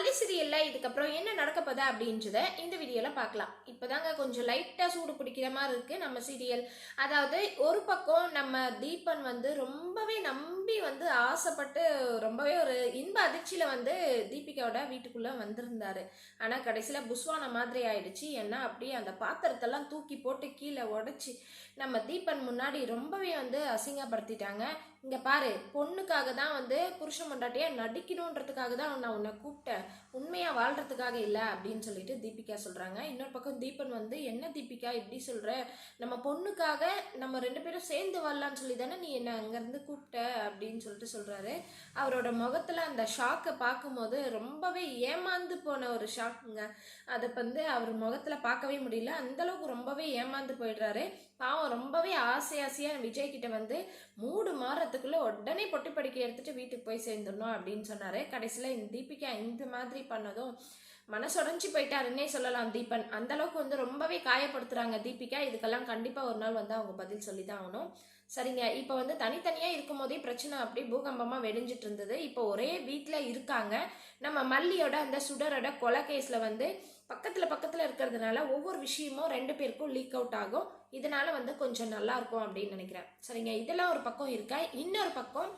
மல்லி சீரியல்ல இதுக்கப்புறம் என்ன நடக்க போதா அப்படின்றத இந்த வீடியோல பார்க்கலாம். இப்போதாங்க கொஞ்சம் லைட்டா சூடு பிடிக்கிற மாதிரி இருக்கு நம்ம சீரியல். அதாவது ஒரு பக்கம் நம்ம தீபன் ரொம்பவே நம்பி ஆசைப்பட்டு ரொம்பவே ஒரு இன்ப அதிர்ச்சியில தீபிகாவோட வீட்டுக்குள்ள வந்திருந்தாரு. ஆனா கடைசியில புஸ்வான மாதிரி ஆயிடுச்சு. ஏன்னா அப்படியே அந்த பாத்திரத்தெல்லாம் தூக்கி போட்டு கீழே உடைச்சி நம்ம தீபன் முன்னாடி ரொம்பவே அசிங்கப்படுத்திட்டாங்க. இங்க பாரு, பொண்ணுக்காக தான் புருஷன் மண்டாட்டியா நடிக்கணுன்றதுக்காக தான் நான் உன்னை கூப்பிட்டேன், உண்மையா வாழ்றதுக்காக இல்லை அப்படின்னு சொல்லிட்டு தீபிகா சொல்றாங்க. இன்னொரு பக்கம் தீபன் என்ன தீபிகா இப்படி சொல்ற, நம்ம பொண்ணுக்காக நம்ம ரெண்டு பேரும் சேர்ந்து வாழலான்னு சொல்லி தானே நீ என்ன அங்கிருந்து கூப்பிட்ட அப்படின்னு சொல்லிட்டு சொல்றாரு. அவரோட முகத்துல அந்த ஷாக்கை பார்க்கும்போது ரொம்பவே ஏமாந்து போன ஒரு ஷாக்குங்க. அதை அவர் முகத்துல பார்க்கவே முடியல, அந்த அளவுக்கு ரொம்பவே ஏமாந்து போயிடுறாரு. பாவம் ரொம்பவே ஆசையா விஜய் கிட்ட மூடு மாறத்துக்குள்ள உடனே பொட்டி படிக்க எடுத்துட்டு வீட்டுக்கு போய் சேர்ந்துடணும் அப்படின்னு சொன்னாரு. கடைசியில இந்த தீபிகா இந்த மாதிரி பண்ணதும் மனசுடைஞ்சு போயிட்டாருன்னே சொல்லலாம் தீபன். அந்த அளவுக்கு ரொம்பவே காயப்படுத்துறாங்க தீபிகா. இதுக்கெல்லாம் கண்டிப்பா ஒரு நாள் அவங்க பதில் சொல்லிதான் ஆகணும். சரிங்க, இப்போ தனித்தனியா இருக்கும் போதே பிரச்சனை அப்படி பூகம்பமா வெடிஞ்சிட்டு இருந்தது. இப்போ ஒரே வீட்டுல இருக்காங்க. நம்ம மல்லியோட அந்த சுடரோட கொலை கேஸ்ல பக்கத்துல இருக்கிறதுனால ஒவ்வொரு விஷயமும் ரெண்டு பேருக்கும் லீக் அவுட் ஆகும். இதனால கொஞ்சம் நல்லா இருக்கும் அப்படின்னு நினைக்கிறேன். சரிங்க, இதெல்லாம் ஒரு பக்கம் இருக்க. இன்னொரு பக்கம்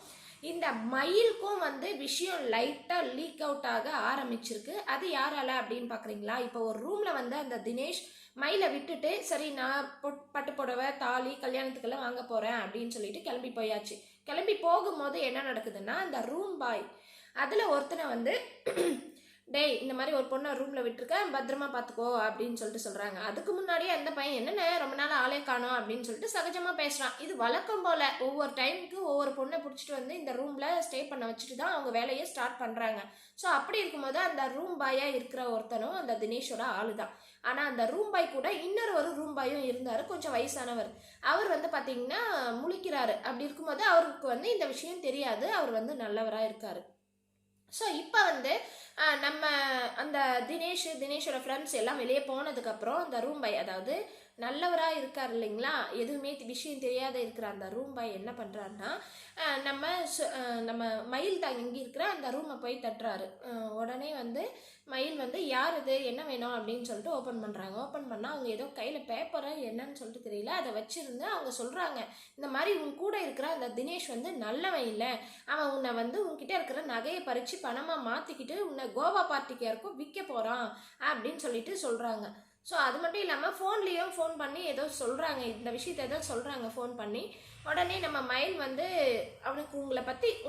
இந்த மயிலுக்கும் விஷயம் லைட்டா லீக் அவுட் ஆக ஆரம்பிச்சிருக்கு. அது யாரால அப்படின்னு பாக்குறீங்களா? இப்போ ஒரு ரூம்ல அந்த தினேஷ் மயிலை விட்டுட்டு சரி நான் பட்டு புடவை தாலி கல்யாணத்துக்கெல்லாம் வாங்க போறேன் அப்படின்னு சொல்லிட்டு கிளம்பி போயாச்சு. கிளம்பி போகும்போது என்ன நடக்குதுன்னா, அந்த ரூம் பாய் அதுல ஒருத்தனை டேய் இந்த மாதிரி ஒரு பொண்ணை ரூம்ல விட்டுருக்கேன், பத்திரமா பார்த்துக்கோ அப்படின்னு சொல்லிட்டு சொல்றாங்க. அதுக்கு முன்னாடியே அந்த பையன் என்னென்ன ரொம்ப நாள் ஆளே காணோம் அப்படின்னு சொல்லிட்டு சகஜமா பேசுறான். இது வழக்கம் போல ஒவ்வொரு டைமுக்கு ஒவ்வொரு பொண்ணை பிடிச்சிட்டு இந்த ரூம்ல ஸ்டே பண்ண வச்சுட்டு தான் அவங்க வேலையை ஸ்டார்ட் பண்றாங்க. ஸோ அப்படி இருக்கும்போது அந்த ரூம் பாயா இருக்கிற ஒருத்தனும் அந்த தினேஷோட ஆளு தான். ஆனா அந்த ரூம் பாய் கூட இன்னொரு ஒரு ரூம் பாயும் இருந்தாரு, கொஞ்சம் வயசானவர். அவர் பாத்தீங்கன்னா முழிக்கிறாரு. அப்படி இருக்கும்போது அவருக்கு இந்த விஷயம் தெரியாது, அவர் நல்லவரா இருக்காரு. ஸோ இப்போ நம்ம அந்த தினேஷோட ஃப்ரெண்ட்ஸ் எல்லாம் வெளியே போனதுக்கப்புறம் அந்த ரூம் பாய், அதாவது நல்லவராக இருக்கார் இல்லைங்களா, எதுவுமே விஷயம் தெரியாத இருக்கிற அந்த ரூம் பாய் என்ன பண்ணுறாருன்னா, நம்ம மயில் தங்கி இருக்கிற அந்த ரூமை போய் தட்டுறாரு. உடனே மயில் யார் இது என்ன வேணும் அப்படின்னு சொல்லிட்டு ஓப்பன் பண்ணுறாங்க. ஓப்பன் பண்ணால் அவங்க ஏதோ கையில் பேப்பரை என்னன்னு சொல்லிட்டு தெரியல அதை வச்சுருந்து அவங்க சொல்கிறாங்க, இந்த மாதிரி உன் கூட இருக்கிற அந்த தினேஷ் நல்லவன் இல்லை, அவன் உன்னை உன்கிட்ட இருக்கிற நகையை பறித்து பணமாக மாற்றிக்கிட்டு உன்னை கோவா பார்ட்டிக்கு யாருக்கும் விற்க போகிறான் அப்படின்னு சொல்லிட்டு சொல்கிறாங்க. ஸோ அது மட்டும் இல்லாமல் ஃபோன்லேயும் ஃபோன் பண்ணி ஏதோ சொல்கிறாங்க, இந்த விஷயத்த ஏதோ சொல்கிறாங்க ஃபோன் பண்ணி. உடனே நம்ம மயில் அவனுக்கு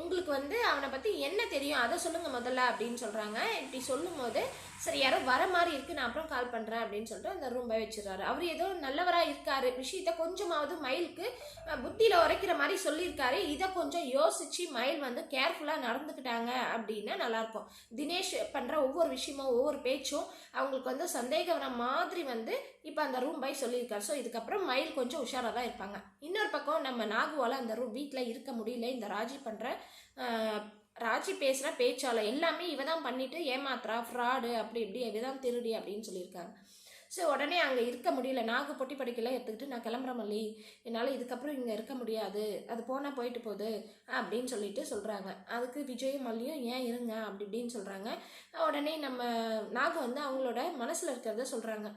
உங்களுக்கு அவனை பற்றி என்ன தெரியும் அதை சொல்லுங்கள் முதல்ல அப்படின்னு சொல்கிறாங்க. இப்படி சொல்லும் போது சரி யாரோ வர மாதிரி இருக்குது, நான் அப்புறம் கால் பண்ணுறேன் அப்படின்னு சொல்லிட்டு அந்த ரூம் போய் வச்சிடறாரு. அவர் ஏதோ நல்லவராக இருக்காரு, விஷயத்த கொஞ்சமாவது மயிலுக்கு புத்தியில் உரைக்கிற மாதிரி சொல்லியிருக்காரு. இதை கொஞ்சம் யோசிச்சு மயில் கேர்ஃபுல்லாக நடந்துக்கிட்டாங்க அப்படின்னா நல்லாயிருக்கும். தினேஷ் பண்ணுற ஒவ்வொரு விஷயமும் ஒவ்வொரு பேச்சும் அவங்களுக்கு சந்தேகம் வர மாதிரி இப்போ அந்த ரூம் பாய் சொல்லியிருக்காரு. ஸோ இதுக்கப்புறம் மயில் கொஞ்சம் உஷாராக தான் இருப்பாங்க. இன்னொரு பக்கம் நம்ம நாகுவால அந்த ரூம் வீட்டில் இருக்க முடியல. இந்த ராஜி பேசுகிற பேச்சால எல்லாமே இவ தான் பண்ணிட்டு ஏமாத்துறா, ஃப்ராடு அப்படி இப்படி இவ தான் திருடி அப்படின்னு சொல்லியிருக்காங்க. ஸோ உடனே அங்கே இருக்க முடியல, நாகு பொட்டி படிக்கலாம் எடுத்துக்கிட்டு நான் கிளம்புற மல்லி, என்னால் இதுக்கப்புறம் இங்கே இருக்க முடியாது, அது போனால் போயிட்டு போகுது அப்படின்னு சொல்லிட்டு சொல்கிறாங்க. அதுக்கு விஜயும் மல்லியும் ஏன் இருங்க அப்படி இப்படின்னு சொல்கிறாங்க. உடனே நம்ம நாகு அவங்களோட மனசில் இருக்கிறத சொல்கிறாங்க.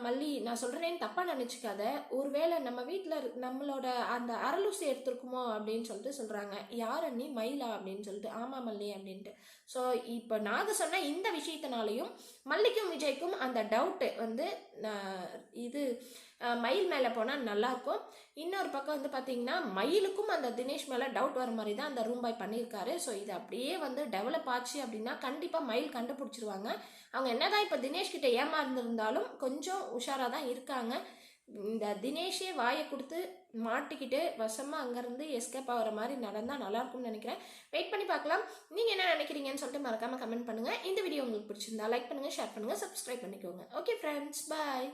மல்லி நான் சொல்கிறேன்னு தப்பாக நினச்சிக்காத, ஒருவேளை நம்ம வீட்டில் நம்மளோட அந்த அரலூசி எடுத்துருக்குமோ அப்படின்னு சொல்லிட்டு சொல்கிறாங்க. யார் அண்ணி மயிலா அப்படின்னு சொல்லிட்டு, ஆமாம் மல்லி அப்படின்ட்டு. ஸோ இப்போ நாங்கள் சொன்ன இந்த விஷயத்தினாலையும் மல்லிக்கும் விஜய்க்கும் அந்த டவுட்டு இது மயில் மேலே போனால் நல்லாயிருக்கும். இன்னொரு பக்கம் பார்த்தீங்கன்னா மயிலுக்கும் அந்த தினேஷ் மேலே டவுட் வர மாதிரி தான் அந்த ரூம் பாய் பண்ணியிருக்காரு. ஸோ இது அப்படியே டெவலப் ஆச்சு அப்படின்னா கண்டிப்பாக மயில் கண்டுபிடிச்சிருவாங்க. அவங்க என்னதான் இப்போ தினேஷ் கிட்ட ஏமாந்துருந்தாலும் கொஞ்சம் உஷாராக தான் இருக்காங்க. இந்த தினேஷே வாயை கொடுத்து மாட்டிக்கிட்டு வசமாக அங்கேருந்து எஸ்கேப் ஆகிற மாதிரி நடந்தால் நல்லாயிருக்கும்னு நினைக்கிறேன். வெயிட் பண்ணி பார்க்கலாம். நீங்கள் என்ன நினைக்கிறீங்கன்னு சொல்லிட்டு மறக்காமல் கமெண்ட் பண்ணுங்கள். இந்த வீடியோ உங்களுக்கு பிடிச்சிருந்தா லைக் பண்ணுங்கள், ஷேர் பண்ணுங்கள், சப்ஸ்கிரைப் பண்ணிக்கோங்க. ஓகே ஃப்ரெண்ட்ஸ், பாய்.